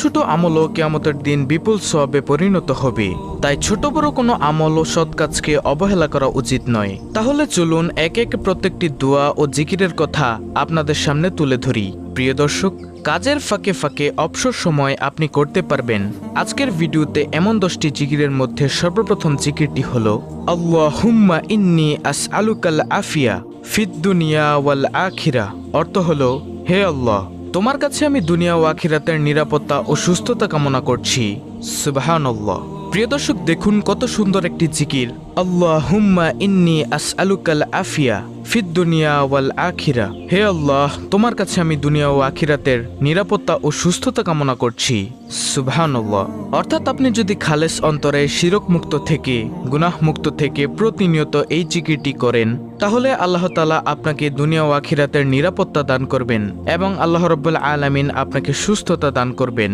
ছোট আমলও কিয়ামতের দিন বিপুল সওয়াবে পরিণত হবে। তাই ছোট বড় কোনো আমল ও সৎ কাজকে অবহেলা করা উচিত নয়। তাহলে চলুন এক এক প্রত্যেকটি দোয়া ও জিকিরের কথা আপনাদের সামনে তুলে ধরি। প্রিয় দর্শক, কাজের ফাঁকে ফাঁকে অবসর সময় আপনি করতে পারবেন আজকের ভিডিওতে এমন 10টি জিকিরের মধ্যে সর্বপ্রথম জিকিরটি হলো আল্লাহুম্মা ইন্নী আসআলুকাল আফিয়া ফিদ দুনিয়া ওয়াল আখিরা। অর্থ হলো, হে আল্লাহ, তোমার কাছে আমি দুনিয়া ও আখিরাতের নিরাপত্তা ও সুস্থতা কামনা করছি। সুবহানাল্লাহ। প্রিয় দর্শক, দেখুন কত সুন্দর একটি জিকির। আল্লাহুম্মা ইন্নী আসআলুকাল আফিয়া ফিদ দুনিয়া ওয়াল আখিরা। হে আল্লাহ, তোমার কাছে আমি দুনিয়া ও আখিরাতের নিরাপত্তা ও সুস্থতা কামনা করছি। সুবহানাল্লাহ। অর্থাৎ আপনি যদি খালেস অন্তরে শিরক মুক্ত থেকে, গুনাহ মুক্ত থেকে প্রতিনিয়ত এই জিকিরটি করেন, তাহলে আল্লাহ তাআলা আপনাকে দুনিয়া ও আখিরাতের নিরাপত্তা দান করবেন এবং আল্লাহ রাব্বুল আলামিন আপনাকে সুস্থতা দান করবেন।